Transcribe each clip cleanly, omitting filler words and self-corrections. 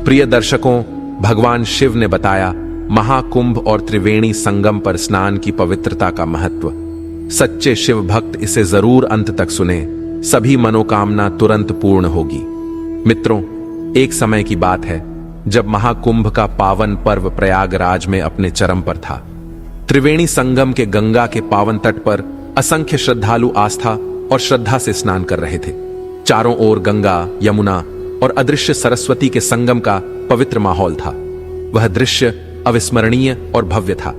प्रिय दर्शकों, भगवान शिव ने बताया महाकुंभ और त्रिवेणी संगम पर स्नान की पवित्रता का महत्व। सच्चे शिव भक्त इसे जरूर अंत तक सुने, सभी मनोकामना तुरंत पूर्ण होगी। मित्रों, एक समय की बात है जब महाकुंभ का पावन पर्व प्रयागराज में अपने चरम पर था। त्रिवेणी संगम के गंगा के पावन तट पर असंख्य श्रद्धालु आस्था और श्रद्धा से स्नान कर रहे थे। चारों ओर गंगा, यमुना और अदृश्य सरस्वती के संगम का पवित्र माहौल था। वह दृश्य अविस्मरणीय और भव्य था,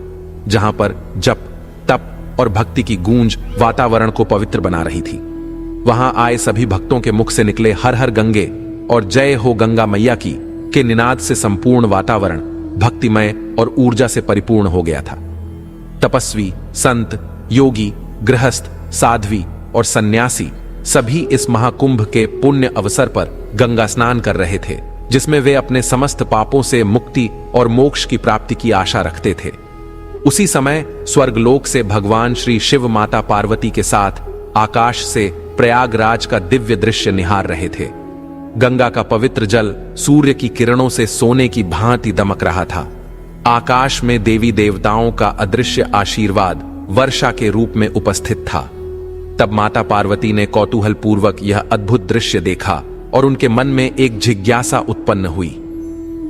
जहां पर जप, तप और भक्ति की गूंज वातावरण को पवित्र बना रही थी। वहां आए सभी भक्तों के मुख से निकले हर हर गंगे और जय हो गंगा मैया की के निनाद से संपूर्ण वातावरण भक्तिमय और ऊर्जा से परिपूर्ण हो गया था। तपस्वी, संत, योगी, गृहस्थ, साध्वी और सन्यासी सभी इस महाकुंभ के पुण्य अवसर पर गंगा स्नान कर रहे थे, जिसमें वे अपने समस्त पापों से मुक्ति और मोक्ष की प्राप्ति की आशा रखते थे। उसी समय स्वर्गलोक से भगवान श्री शिव माता पार्वती के साथ आकाश से प्रयागराज का दिव्य दृश्य निहार रहे थे। गंगा का पवित्र जल सूर्य की किरणों से सोने की भांति दमक रहा था। आकाश में देवी देवताओं का अदृश्य आशीर्वाद वर्षा के रूप में उपस्थित था। तब माता पार्वती ने कौतूहल पूर्वक यह अद्भुत दृश्य देखा और उनके मन में एक जिज्ञासा उत्पन्न हुई।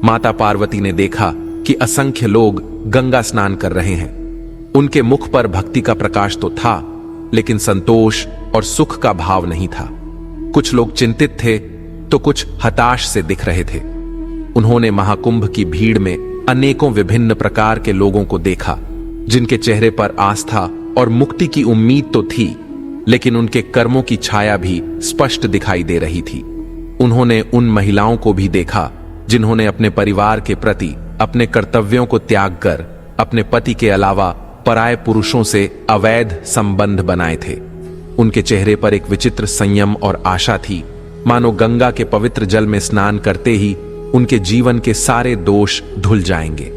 माता पार्वती ने देखा कि असंख्य लोग गंगा स्नान कर रहे हैं। उनके मुख पर भक्ति का प्रकाश तो था, लेकिन संतोष और सुख का भाव नहीं था। कुछ लोग चिंतित थे तो कुछ हताश से दिख रहे थे। उन्होंने महाकुंभ की भीड़ में अनेकों विभिन्न प्रकार के लोगों को देखा, जिनके चेहरे पर आस्था और मुक्ति की उम्मीद तो थी, लेकिन उनके कर्मों की छाया भी स्पष्ट दिखाई दे रही थी। उन्होंने उन महिलाओं को भी देखा जिन्होंने अपने परिवार के प्रति अपने कर्तव्यों को त्याग कर अपने पति के अलावा पराये पुरुषों से अवैध संबंध बनाए थे। उनके चेहरे पर एक विचित्र संयम और आशा थी, मानो गंगा के पवित्र जल में स्नान करते ही उनके जीवन के सारे दोष धुल जाएंगे।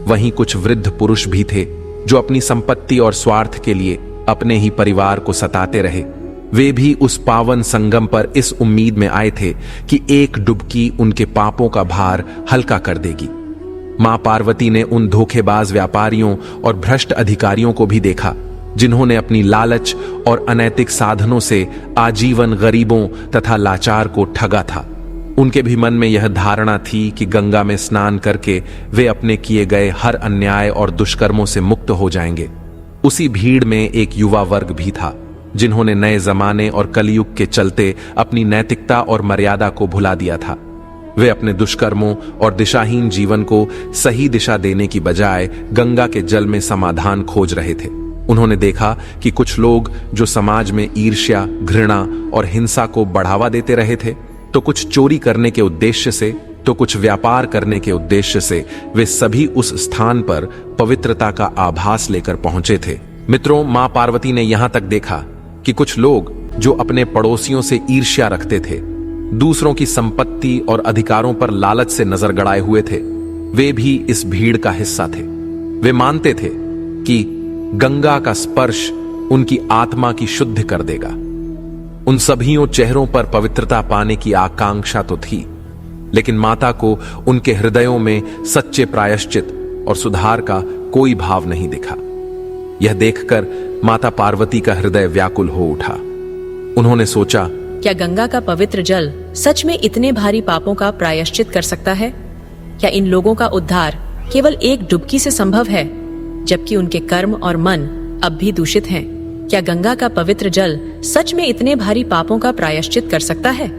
वहीं कुछ वृद्ध पुरुष भी थे जो अपनी संपत्ति और स्वार्थ के लिए अपने ही परिवार को सताते रहे। वे भी उस पावन संगम पर इस उम्मीद में आए थे कि एक डुबकी उनके पापों का भार हल्का कर देगी। मां पार्वती ने उन धोखेबाज व्यापारियों और भ्रष्ट अधिकारियों को भी देखा, जिन्होंने अपनी लालच और अनैतिक साधनों से आजीवन गरीबों तथा लाचार को ठगा था। उनके भी मन में यह धारणा थी कि गंगा में स्नान करके वे अपने किए गए हर अन्याय और दुष्कर्मों से मुक्त हो जाएंगे। उसी भीड़ में एक युवा वर्ग भी था, जिन्होंने नए जमाने और कलयुग के चलते अपनी नैतिकता और मर्यादा को भुला दिया था। वे अपने दुष्कर्मों और दिशाहीन जीवन को सही दिशा देने की बजाय गंगा के जल में समाधान खोज रहे थे। उन्होंने देखा कि कुछ लोग जो समाज में ईर्ष्या, घृणा और हिंसा को बढ़ावा देते रहे थे, तो कुछ चोरी करने के उद्देश्य से, तो कुछ व्यापार करने के उद्देश्य से वे सभी उस स्थान पर पवित्रता का आभास लेकर पहुंचे थे। मित्रों, मां पार्वती ने यहां तक देखा कि कुछ लोग जो अपने पड़ोसियों से ईर्ष्या रखते थे, दूसरों की संपत्ति और अधिकारों पर लालच से नजर गड़ाए हुए थे, वे भी इस भीड़ का हिस्सा थे। वे मानते थे कि गंगा का स्पर्श उनकी आत्मा की शुद्ध कर देगा। उन सभीयों चेहरों पर पवित्रता पाने की आकांक्षा तो थी, लेकिन माता को उनके हृदयों में सच्चे प्रायश्चित और सुधार का कोई भाव नहीं दिखा। यह देखकर माता पार्वती का हृदय व्याकुल हो उठा। उन्होंने सोचा, क्या गंगा का पवित्र जल सच में इतने भारी पापों का प्रायश्चित कर सकता है? क्या इन लोगों का उद्धार केवल एक डुबकी से संभव है, जबकि उनके कर्म और मन अब भी दूषित हैं? क्या गंगा का पवित्र जल सच में इतने भारी पापों का प्रायश्चित कर सकता है?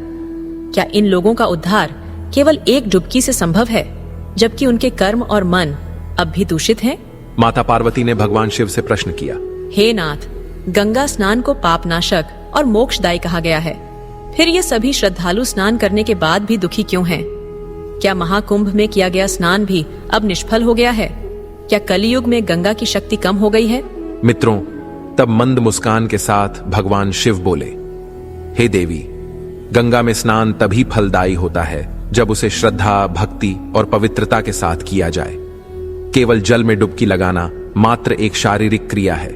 क्या इन लोगों का उद्धार केवल एक डुबकी से संभव है, जबकि उनके कर्म और मन अब भी दूषित हैं? माता पार्वती ने भगवान शिव से प्रश्न किया, हे नाथ, गंगा स्नान को पापनाशक और मोक्षदायी कहा गया है, फिर ये सभी श्रद्धालु स्नान करने के बाद भी दुखी क्यों हैं? क्या महाकुंभ में किया गया स्नान भी अब निष्फल हो गया है? क्या कलियुग में गंगा की शक्ति कम हो गई है? मित्रों, तब मंद मुस्कान के साथ भगवान शिव बोले, हे देवी, गंगा में स्नान तभी फलदायी होता है जब उसे श्रद्धा, भक्ति और पवित्रता के साथ किया जाए। केवल जल में डुबकी लगाना मात्र एक शारीरिक क्रिया है,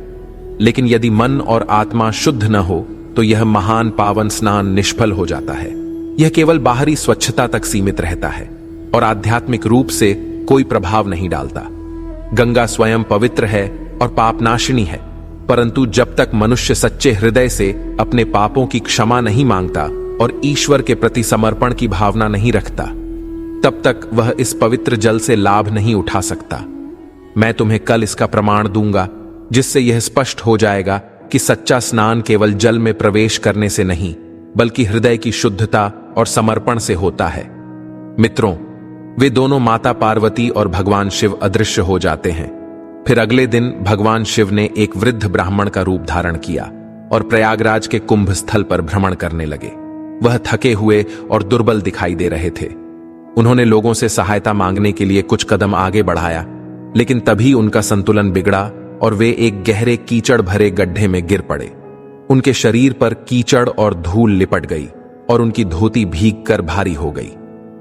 लेकिन यदि मन और आत्मा शुद्ध न हो तो यह महान पावन स्नान निष्फल हो जाता है। यह केवल बाहरी स्वच्छता तक सीमित रहता है। और आध्यात्मिक रूप से कोई प्रभाव नहीं डालता। गंगा स्वयं पवित्र है और पापनाशिनी है, परंतु जब तक मनुष्य सच्चे हृदय से अपने पापों की क्षमा नहीं मांगता और ईश्वर के प्रति समर्पण की भावना नहीं रखता, तब तक वह इस पवित्र जल से लाभ नहीं उठा सकता। मैं तुम्हें कल इसका प्रमाण दूंगा, जिससे यह स्पष्ट हो जाएगा कि सच्चा स्नान केवल जल में प्रवेश करने से नहीं, बल्कि हृदय की शुद्धता और समर्पण से होता है। मित्रों, वे दोनों माता पार्वती और भगवान शिव अदृश्य हो जाते हैं। फिर अगले दिन भगवान शिव ने एक वृद्ध ब्राह्मण का रूप धारण किया और प्रयागराज के कुंभ स्थल पर भ्रमण करने लगे। वह थके हुए और दुर्बल दिखाई दे रहे थे। उन्होंने लोगों से सहायता मांगने के लिए कुछ कदम आगे बढ़ाया, लेकिन तभी उनका संतुलन बिगड़ा और वे एक गहरे कीचड़ भरे गड्ढे में गिर पड़े। उनके शरीर पर कीचड़ और धूल लिपट गई और उनकी धोती भीगकर भारी हो गई।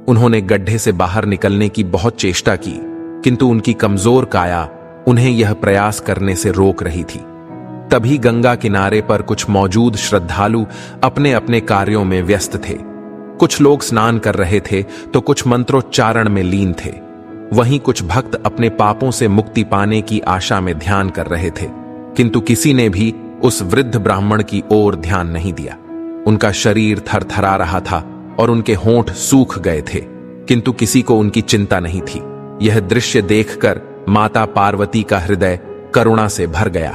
उन्होंने गड्ढे से बाहर निकलने की बहुत चेष्टा की, किंतु उनकी कमजोर काया उन्हें यह प्रयास करने से रोक रही थी। तभी गंगा किनारे पर कुछ मौजूद श्रद्धालु अपने अपने कार्यों में व्यस्त थे। कुछ लोग स्नान कर रहे थे तो कुछ मंत्रोच्चारण में लीन थे। वहीं कुछ भक्त अपने पापों से मुक्ति पाने की आशा में ध्यान कर रहे थे, किंतु किसी ने भी उस वृद्ध ब्राह्मण की ओर ध्यान नहीं दिया। उनका शरीर थरथरा रहा था और उनके होंठ सूख गए थे, किंतु किसी को उनकी चिंता नहीं थी। यह दृश्य देखकर माता पार्वती का हृदय करुणा से भर गया।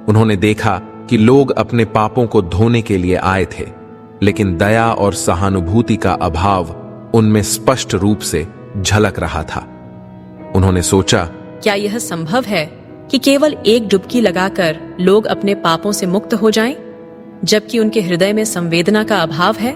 उन्होंने देखा कि लोग अपने पापों को धोने के लिए आए थे, लेकिन दया और सहानुभूति का अभाव उनमें स्पष्ट रूप से झलक रहा था। उन्होंने सोचा, क्या यह संभव है कि केवल एक डुबकी लगाकर लोग अपने पापों से मुक्त हो जाएं, जबकि उनके हृदय में संवेदना का अभाव है?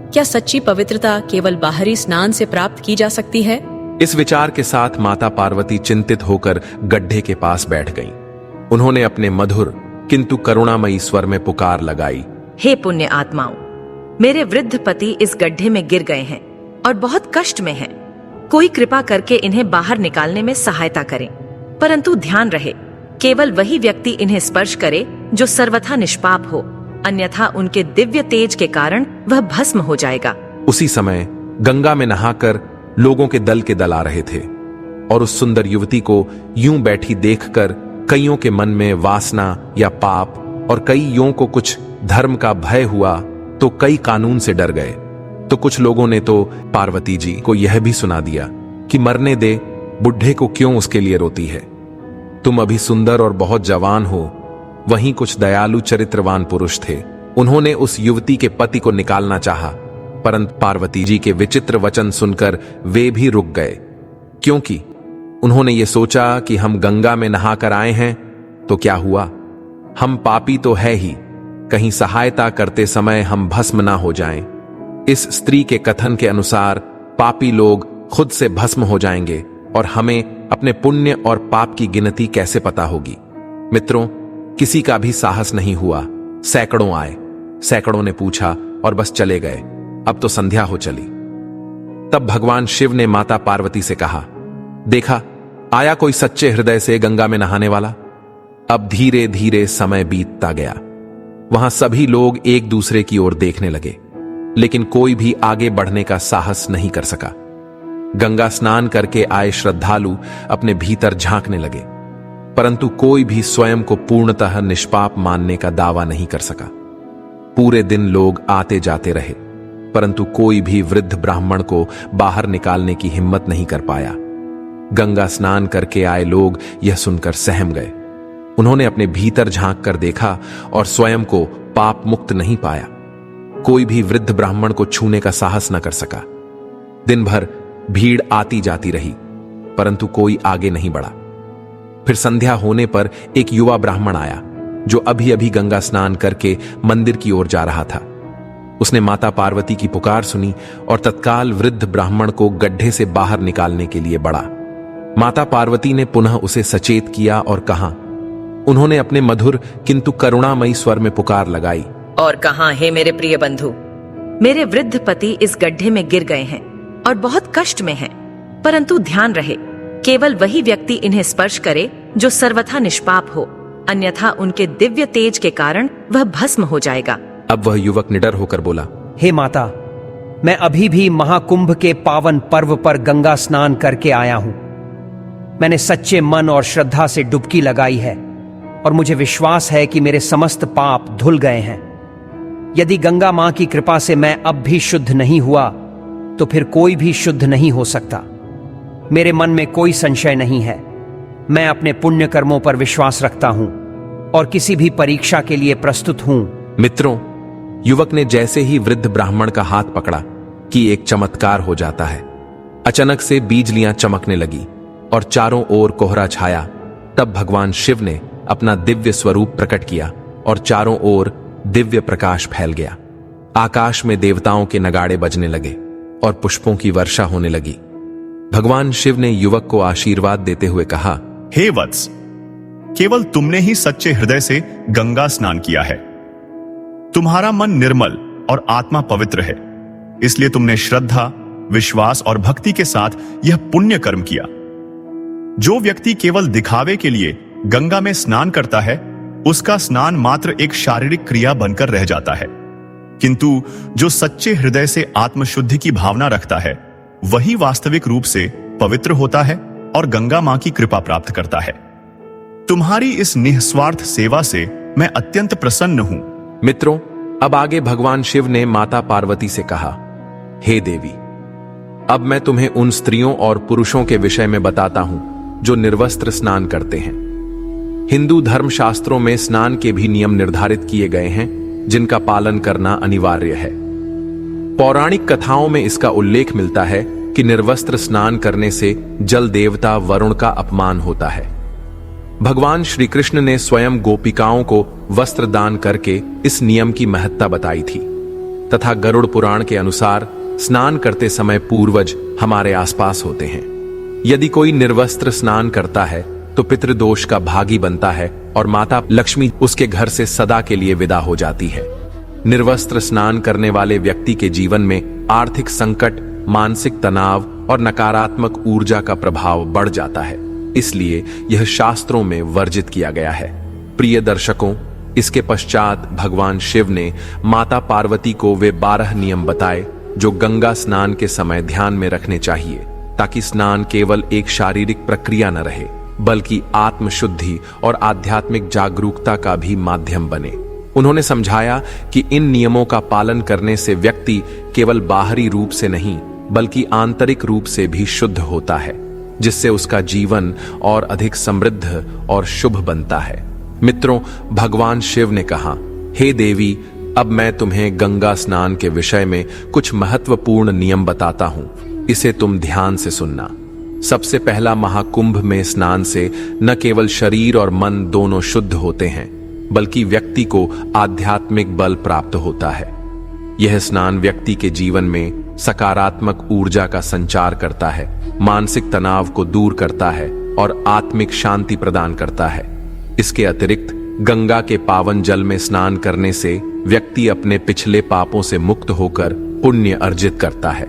क्या सच्ची पवित्रता केवल बाहरी स्नान से प्राप्त की जा सकती है? इस विचार के साथ माता पार्वती चिंतित होकर गड्ढे के पास बैठ गईं। उन्होंने अपने मधुर किंतु करुणामयी स्वर में पुकार लगाई, हे पुण्य आत्माओं, मेरे वृद्ध पति इस गड्ढे में गिर गए हैं और बहुत कष्ट में हैं। कोई कृपा करके इन्हें बाहर निकालने में सहायता करें, परंतु ध्यान रहे केवल वही व्यक्ति इन्हें स्पर्श करे जो सर्वथा निष्पाप हो, अन्यथा उनके दिव्य तेज के कारण वह भस्म हो जाएगा। उसी समय गंगा में नहाकर लोगों के दल आ रहे थे और उस सुंदर युवती को यूं बैठी देखकर कईयों के मन में वासना या पाप और कईयों को कुछ धर्म का भय हुआ तो कई कानून से डर गए। तो कुछ लोगों ने तो पार्वती जी को यह भी सुना दिया कि मरने दे, बुढ़े को क्यों उसके लिए रोती है, तुम अभी सुंदर और बहुत जवान हो। वहीं कुछ दयालु चरित्रवान पुरुष थे, उन्होंने उस युवती के पति को निकालना चाहा, परंतु पार्वती जी के विचित्र वचन सुनकर वे भी रुक गए, क्योंकि उन्होंने ये सोचा कि हम गंगा में नहाकर आए हैं तो क्या हुआ, हम पापी तो है ही, कहीं सहायता करते समय हम भस्म ना हो जाएं। इस स्त्री के कथन के अनुसार पापी लोग खुद से भस्म हो जाएंगे और हमें अपने पुण्य और पाप की गिनती कैसे पता होगी। मित्रों, किसी का भी साहस नहीं हुआ। सैकड़ों आए, सैकड़ों ने पूछा और बस चले गए। अब तो संध्या हो चली। तब भगवान शिव ने माता पार्वती से कहा, देखा आया कोई सच्चे हृदय से गंगा में नहाने वाला। अब धीरे धीरे समय बीतता गया। वहां सभी लोग एक दूसरे की ओर देखने लगे, लेकिन कोई भी आगे बढ़ने का साहस नहीं कर सका। गंगा स्नान करके आए श्रद्धालु अपने भीतर झांकने लगे, परंतु कोई भी स्वयं को पूर्णतः निष्पाप मानने का दावा नहीं कर सका। पूरे दिन लोग आते जाते रहे, परंतु कोई भी वृद्ध ब्राह्मण को बाहर निकालने की हिम्मत नहीं कर पाया। गंगा स्नान करके आए लोग यह सुनकर सहम गए। उन्होंने अपने भीतर झांक कर देखा और स्वयं को पाप मुक्त नहीं पाया। कोई भी वृद्ध ब्राह्मण को छूने का साहस न कर सका। दिन भर भीड़ आती जाती रही, परंतु कोई आगे नहीं बढ़ा। फिर संध्या होने पर एक युवा ब्राह्मण आया, जो अभी अभी गंगा स्नान करके मंदिर की ओर जा रहा था। उसने माता पार्वती की पुकार सुनी और तत्काल वृद्ध ब्राह्मण को गड्ढे से बाहर निकालने के लिए बढ़ा। माता पार्वती ने पुनः उसे सचेत किया और कहा, उन्होंने अपने मधुर किंतु करुणामयी स्वर में पुकार लगाई, और कहां है मेरे प्रिय बंधु, मेरे वृद्ध पति इस गड्ढे में गिर गए हैं और बहुत कष्ट में हैं, परंतु ध्यान रहे केवल वही व्यक्ति इन्हें स्पर्श करे जो सर्वथा निष्पाप हो, अन्यथा उनके दिव्य तेज के कारण वह भस्म हो जाएगा। अब वह युवक निडर होकर बोला, हे माता, मैं अभी भी महाकुंभ के पावन पर्व पर गंगा स्नान करके आया हूं। मैंने सच्चे मन और श्रद्धा से डुबकी लगाई है और मुझे विश्वास है कि मेरे समस्त पाप धुल गए हैं। यदि गंगा मां की कृपा से मैं अब भी शुद्ध नहीं हुआ तो फिर कोई भी शुद्ध नहीं हो सकता। मेरे मन में कोई संशय नहीं है। मैं अपने पुण्य कर्मों पर विश्वास रखता हूं और किसी भी परीक्षा के लिए प्रस्तुत हूं। मित्रों, युवक ने जैसे ही वृद्ध ब्राह्मण का हाथ पकड़ा कि एक चमत्कार हो जाता है। अचानक से बिजलियां चमकने लगी और चारों ओर कोहरा छाया। तब भगवान शिव ने अपना दिव्य स्वरूप प्रकट किया और चारों ओर दिव्य प्रकाश फैल गया। आकाश में देवताओं के नगाड़े बजने लगे और पुष्पों की वर्षा होने लगी। भगवान शिव ने युवक को आशीर्वाद देते हुए कहा, हे वत्स, केवल तुमने ही सच्चे हृदय से गंगा स्नान किया है। तुम्हारा मन निर्मल और आत्मा पवित्र है, इसलिए तुमने श्रद्धा, विश्वास और भक्ति के साथ यह पुण्य कर्म किया। जो व्यक्ति केवल दिखावे के लिए गंगा में स्नान करता है, उसका स्नान मात्र एक शारीरिक क्रिया बनकर रह जाता है। किंतु जो सच्चे हृदय से आत्मशुद्धि की भावना रखता है, वही वास्तविक रूप से पवित्र होता है और गंगा मां की कृपा प्राप्त करता है। तुम्हारी इस निस्वार्थ सेवा से मैं अत्यंत प्रसन्न हूं। मित्रों, अब आगे भगवान शिव ने माता पार्वती से कहा, हे देवी, अब मैं तुम्हें उन स्त्रियों और पुरुषों के विषय में बताता हूं जो निर्वस्त्र स्नान करते हैं। हिंदू धर्म शास्त्रों में स्नान के भी नियम निर्धारित किए गए हैं जिनका पालन करना अनिवार्य है। पौराणिक कथाओं में इसका उल्लेख मिलता है कि निर्वस्त्र स्नान करने से जल देवता वरुण का अपमान होता है। भगवान श्री कृष्ण ने स्वयं गोपिकाओं को वस्त्र दान करके इस नियम की महत्ता बताई थी तथा गरुड़ पुराण के अनुसार स्नान करते समय पूर्वज हमारे आसपास होते हैं। यदि कोई निर्वस्त्र स्नान करता है तो पितृदोष का भागी बनता है और माता लक्ष्मी उसके घर से सदा के लिए विदा हो जाती है। निर्वस्त्र स्नान करने वाले व्यक्ति के जीवन में आर्थिक संकट, मानसिक तनाव और नकारात्मक ऊर्जा का प्रभाव बढ़ जाता है, इसलिए यह शास्त्रों में वर्जित किया गया है। प्रिय दर्शकों, इसके पश्चात भगवान शिव ने माता पार्वती को वे 12 नियम बताए जो गंगा स्नान के समय ध्यान में रखने चाहिए, ताकि स्नान केवल एक शारीरिक प्रक्रिया न रहे बल्कि आत्मशुद्धि और आध्यात्मिक जागरूकता का भी माध्यम बने। उन्होंने समझाया कि इन नियमों का पालन करने से व्यक्ति केवल बाहरी रूप से नहीं बल्कि आंतरिक रूप से भी शुद्ध होता है, जिससे उसका जीवन और अधिक समृद्ध और शुभ बनता है। मित्रों, भगवान शिव ने कहा, हे देवी, अब मैं तुम्हें गंगा स्नान के विषय में कुछ महत्वपूर्ण नियम बताता हूं, इसे तुम ध्यान से सुनना। सबसे पहला, महाकुंभ में स्नान से न केवल शरीर और मन दोनों शुद्ध होते हैं बल्कि व्यक्ति को आध्यात्मिक बल प्राप्त होता है। यह स्नान व्यक्ति के जीवन में सकारात्मक ऊर्जा का संचार करता है, मानसिक तनाव को दूर करता है और आत्मिक शांति प्रदान करता है। इसके अतिरिक्त गंगा के पावन जल में स्नान करने से व्यक्ति अपने पिछले पापों से मुक्त होकर पुण्य अर्जित करता है।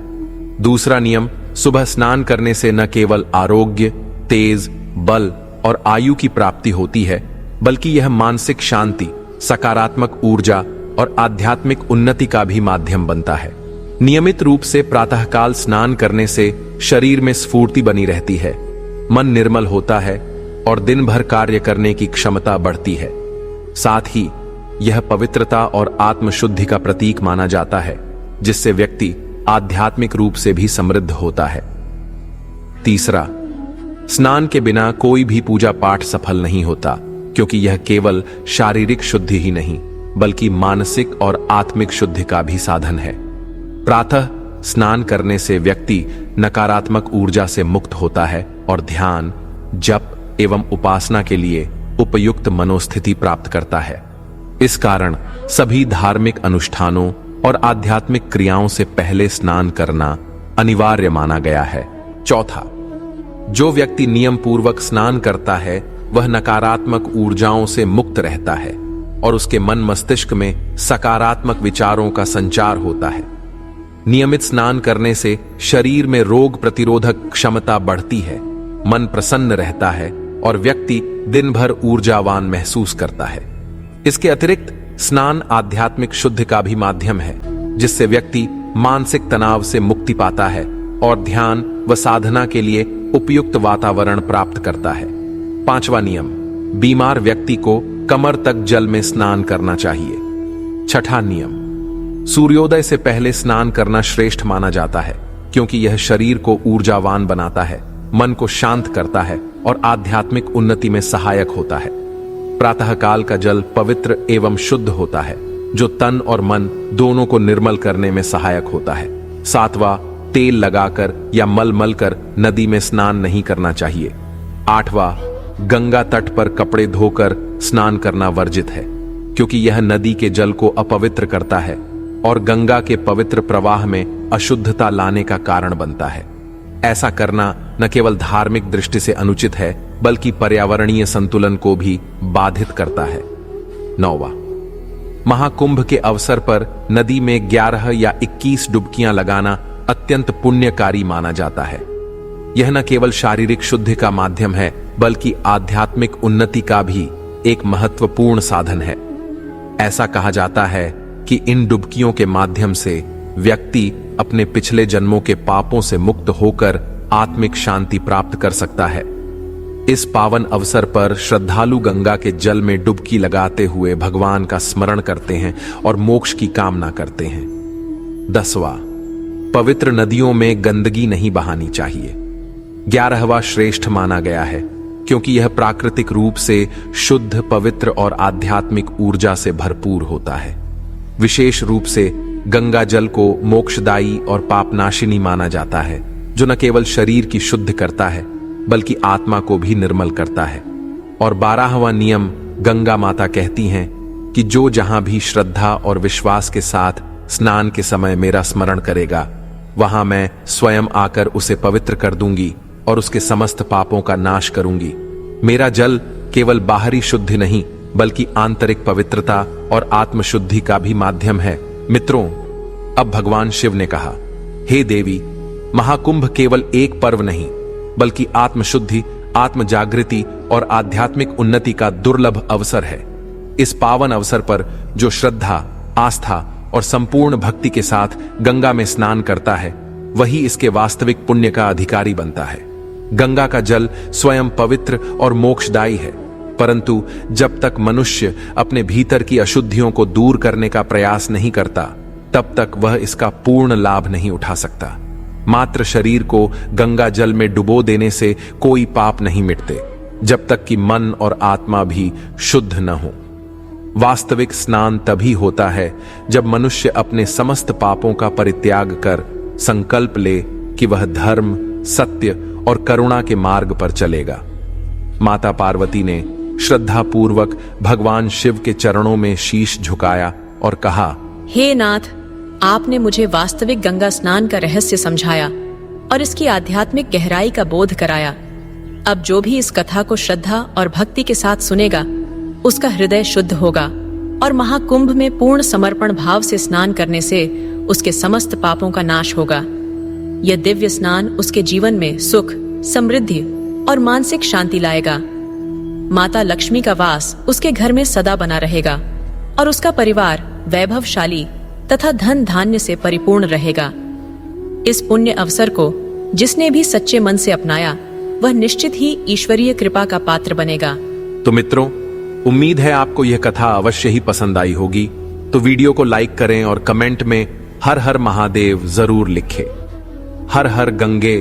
दूसरा नियम, सुबह स्नान करने से न केवल आरोग्य, तेज, बल और आयु की प्राप्ति होती है बल्कि यह मानसिक शांति, सकारात्मक ऊर्जा और आध्यात्मिक उन्नति का भी माध्यम बनता है। नियमित रूप से प्रातःकाल स्नान करने से शरीर में स्फूर्ति बनी रहती है, मन निर्मल होता है और दिन भर कार्य करने की क्षमता बढ़ती है। साथ ही यह पवित्रता और आत्मशुद्धि का प्रतीक माना जाता है, जिससे व्यक्ति आध्यात्मिक रूप से भी समृद्ध होता है। तीसरा, स्नान के बिना कोई भी पूजा पाठ सफल नहीं होता, क्योंकि यह केवल शारीरिक शुद्धि ही नहीं बल्कि मानसिक और आत्मिक शुद्धि का भी साधन है। प्रातः स्नान करने से व्यक्ति नकारात्मक ऊर्जा से मुक्त होता है और ध्यान, जप एवं उपासना के लिए उपयुक्त मनोस्थिति प्राप्त करता है। इस कारण सभी धार्मिक अनुष्ठानों और आध्यात्मिक क्रियाओं से पहले स्नान करना अनिवार्य माना गया है। चौथा, जो व्यक्ति नियम पूर्वक स्नान करता है वह नकारात्मक ऊर्जाओं से मुक्त रहता है और उसके मन मस्तिष्क में सकारात्मक विचारों का संचार होता है। नियमित स्नान करने से शरीर में रोग प्रतिरोधक क्षमता बढ़ती है, मन प्रसन्न रहता है और व्यक्ति दिन भर ऊर्जावान महसूस करता है। इसके अतिरिक्त स्नान आध्यात्मिक शुद्धि का भी माध्यम है, जिससे व्यक्ति मानसिक तनाव से मुक्ति पाता है और ध्यान व साधना के लिए उपयुक्त वातावरण प्राप्त करता है। 5वां नियम, बीमार व्यक्ति को कमर तक जल में स्नान करना चाहिए। 6ठा नियम, सूर्योदय से पहले स्नान करना श्रेष्ठ माना जाता है क्योंकि यह शरीर को ऊर्जावान बनाता है, मन को शांत करता है और आध्यात्मिक उन्नति में सहायक होता है। प्रातःकाल का जल पवित्र एवं शुद्ध होता है जो तन और मन दोनों को निर्मल करने में सहायक होता है। 7वां, तेल लगाकर या मल कर नदी में स्नान नहीं करना चाहिए। 8वां, गंगा तट पर कपड़े धोकर स्नान करना वर्जित है क्योंकि यह नदी के जल को अपवित्र करता है और गंगा के पवित्र प्रवाह में अशुद्धता लाने का कारण बनता है। ऐसा करना न केवल धार्मिक दृष्टि से अनुचित है बल्कि पर्यावरणीय संतुलन को भी बाधित करता है। 9वां, महाकुंभ के अवसर पर नदी में 11 या 21 डुबकियां लगाना अत्यंत पुण्यकारी माना जाता है। यह न केवल शारीरिक शुद्धि का माध्यम है बल्कि आध्यात्मिक उन्नति का भी एक महत्वपूर्ण साधन है। ऐसा कहा जाता है कि इन डुबकियों के माध्यम से व्यक्ति अपने पिछले जन्मों के पापों से मुक्त होकर आत्मिक शांति प्राप्त कर सकता है। इस पावन अवसर पर श्रद्धालु गंगा के जल में डुबकी लगाते हुए भगवान का स्मरण करते हैं और मोक्ष की कामना करते हैं। 10वां, पवित्र नदियों में गंदगी नहीं बहानी चाहिए। 11वां श्रेष्ठ माना गया है क्योंकि यह प्राकृतिक रूप से शुद्ध, पवित्र और आध्यात्मिक ऊर्जा से भरपूर होता है। विशेष रूप से गंगा जल को मोक्षदायी और पापनाशिनी माना जाता है जो न केवल शरीर की शुद्ध करता है बल्कि आत्मा को भी निर्मल करता है। और 12वां नियम, गंगा माता कहती हैं कि जो जहां भी श्रद्धा और विश्वास के साथ स्नान के समय मेरा स्मरण करेगा वहां मैं स्वयं आकर उसे पवित्र कर दूंगी और उसके समस्त पापों का नाश करूंगी। मेरा जल केवल बाहरी शुद्धि नहीं बल्कि आंतरिक पवित्रता और आत्मशुद्धि का भी माध्यम है। मित्रों, अब भगवान शिव ने कहा, हे देवी, महाकुंभ केवल एक पर्व नहीं बल्कि आत्मशुद्धि, आत्म जागृति और आध्यात्मिक उन्नति का दुर्लभ अवसर है। इस पावन अवसर पर जो श्रद्धा, आस्था और संपूर्ण भक्ति के साथ गंगा में स्नान करता है वही इसके वास्तविक पुण्य का अधिकारी बनता है। गंगा का जल स्वयं पवित्र और मोक्षदायी है, परंतु जब तक मनुष्य अपने भीतर की अशुद्धियों को दूर करने का प्रयास नहीं करता तब तक वह इसका पूर्ण लाभ नहीं उठा सकता। मात्र शरीर को गंगा जल में डुबो देने से कोई पाप नहीं मिटते जब तक कि मन और आत्मा भी शुद्ध न हो। वास्तविक स्नान तभी होता है जब मनुष्य अपने समस्त पापों का परित्याग कर संकल्प ले कि वह धर्म, सत्य और करुणा के मार्ग पर चलेगा। माता पार्वती ने श्रद्धापूर्वक भगवान शिव के चरणों में शीश झुकाया और कहा, हे नाथ, आपने मुझे वास्तविक गंगा स्नान का रहस्य समझाया और इसकी आध्यात्मिक गहराई का बोध कराया। अब जो भी इस कथा को श्रद्धा और भक्ति के साथ सुनेगा उसका हृदय शुद्ध होगा और महाकुंभ में पूर्ण समर्पण भाव से स्नान करने से उसके समस्त पापों का नाश होगा। यह दिव्य स्नान उसके जीवन में सुख, समृद्धि और मानसिक शांति लाएगा। माता लक्ष्मी का वास उसके घर में सदा बना रहेगा और उसका परिवार वैभवशाली तथा धन धान्य से परिपूर्ण रहेगा। इस पुण्य अवसर को जिसने भी सच्चे मन से अपनाया वह निश्चित ही ईश्वरीय कृपा का पात्र बनेगा। तो मित्रों, उम्मीद है आपको यह कथा अवश्य ही पसंद आई होगी। तो वीडियो को लाइक करें और कमेंट में हर हर महादेव जरूर लिखें। हर हर गंगे